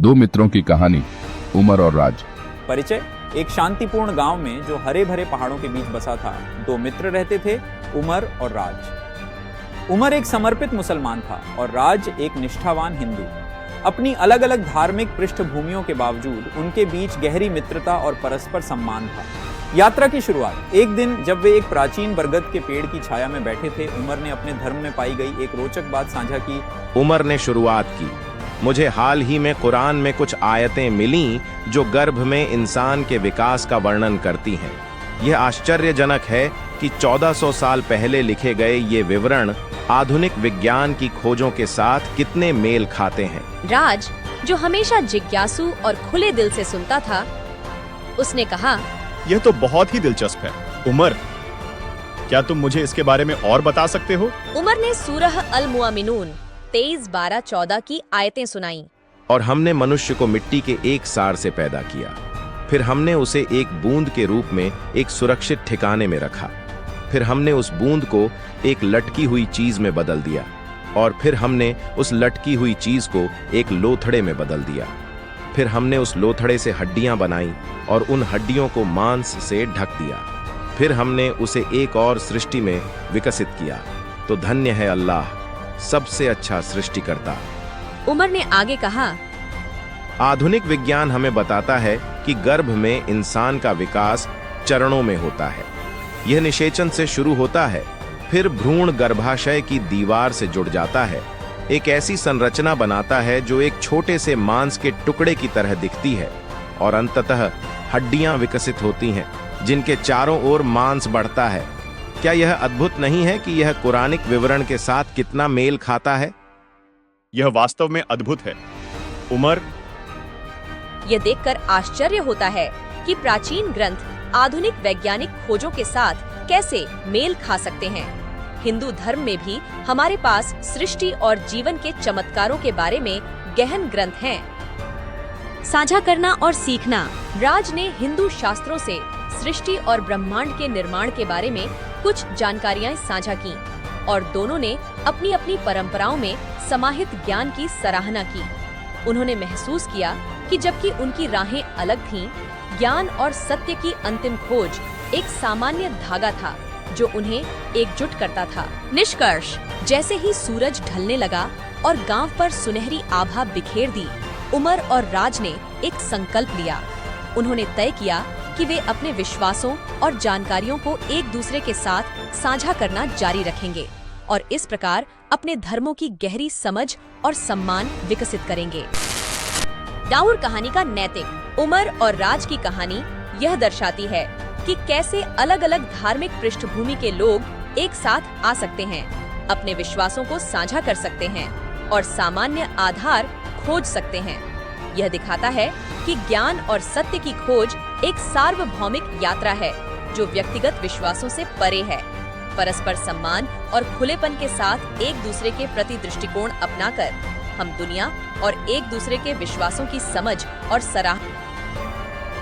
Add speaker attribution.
Speaker 1: दो मित्रों की कहानी, उमर और राज।
Speaker 2: परिचय। एक शांतिपूर्ण गांव में जो हरे भरे पहाड़ों के बीच बसा था, दो मित्र रहते थे, उमर और राज। उमर एक समर्पित मुसलमान था और राज एक निष्ठावान हिंदू। अपनी अलग अलग धार्मिक पृष्ठभूमियों के बावजूद उनके बीच गहरी मित्रता और परस्पर सम्मान था। यात्रा की शुरुआत। एक दिन जब वे एक प्राचीन बरगद के पेड़ की छाया में बैठे थे, उमर ने अपने धर्म में पाई गई एक रोचक बात साझा की।
Speaker 3: उमर ने शुरुआत की, मुझे हाल ही में कुरान में कुछ आयतें मिलीं जो गर्भ में इंसान के विकास का वर्णन करती हैं। यह आश्चर्यजनक है कि 1400 साल पहले लिखे गए ये विवरण आधुनिक विज्ञान की खोजों के साथ कितने मेल खाते हैं।
Speaker 4: राज, जो हमेशा जिज्ञासु और खुले दिल से सुनता था, उसने कहा,
Speaker 5: यह तो बहुत ही दिलचस्प है। उमर, क्या तुम मुझे इसके बारे में और बता सकते हो?
Speaker 4: उमर ने सूरह अल मुअमिनून 23, 12, 14 की आयतें सुनाईं।
Speaker 3: और हमने मनुष्य को मिट्टी के एक सार से पैदा किया, फिर हमने उसे एक बूंद के रूप में एक सुरक्षित ठिकाने में रखा, फिर हमने उस बूंद को एक लटकी हुई चीज में बदल दिया, और फिर हमने उस लटकी हुई चीज को एक लोथड़े में बदल दिया, फिर हमने उस लोथड़े से हड्डियां बनाई और उन हड्डियों को मांस से ढक दिया, फिर हमने उसे एक और सृष्टि में विकसित किया। तो धन्य है अल्लाह, सबसे अच्छा सृष्टिकर्ता।
Speaker 4: उमर ने आगे कहा,
Speaker 3: आधुनिक विज्ञान हमें बताता है कि गर्भ में इंसान का विकास चरणों में होता है। यह निषेचन से शुरू होता है, फिर भ्रूण गर्भाशय की दीवार से जुड़ जाता है, एक ऐसी संरचना बनाता है जो एक छोटे से मांस के टुकड़े की तरह दिखती है, और अंततः हड्डियां विकसित होती हैं जिनके चारों ओर मांस बढ़ता है। क्या यह अद्भुत नहीं है कि यह कुरानिक विवरण के साथ कितना मेल खाता है?
Speaker 5: यह वास्तव में अद्भुत है। उमर,
Speaker 4: यह देखकर आश्चर्य होता है कि प्राचीन ग्रंथ आधुनिक वैज्ञानिक खोजों के साथ कैसे मेल खा सकते हैं। हिंदू धर्म में भी हमारे पास सृष्टि और जीवन के चमत्कारों के बारे में गहन ग्रंथ हैं। साझा करना और सीखना। राज ने हिंदू शास्त्रों से सृष्टि और ब्रह्मांड के निर्माण के बारे में कुछ जानकारियां साझा की, और दोनों ने अपनी अपनी परंपराओं में समाहित ज्ञान की सराहना की। उन्होंने महसूस किया कि जबकि उनकी राहें अलग थीं, ज्ञान और सत्य की अंतिम खोज एक सामान्य धागा था जो उन्हें एकजुट करता था। निष्कर्ष। जैसे ही सूरज ढलने लगा और गांव पर सुनहरी आभा बिखेर दी, उमर और राज ने एक संकल्प लिया। उन्होंने तय किया कि वे अपने विश्वासों और जानकारियों को एक दूसरे के साथ साझा करना जारी रखेंगे और इस प्रकार अपने धर्मों की गहरी समझ और सम्मान विकसित करेंगे। दाऊर कहानी का नैतिक। उमर और राज की कहानी यह दर्शाती है कि कैसे अलग अलग धार्मिक पृष्ठभूमि के लोग एक साथ आ सकते हैं, अपने विश्वासों को साझा कर सकते हैं और सामान्य आधार खोज सकते हैं। यह दिखाता है कि ज्ञान और सत्य की खोज एक सार्वभौमिक यात्रा है जो व्यक्तिगत विश्वासों से परे है। परस्पर सम्मान और खुलेपन के साथ एक दूसरे के प्रति दृष्टिकोण अपनाकर हम दुनिया और एक दूसरे के विश्वासों की समझ और सराहना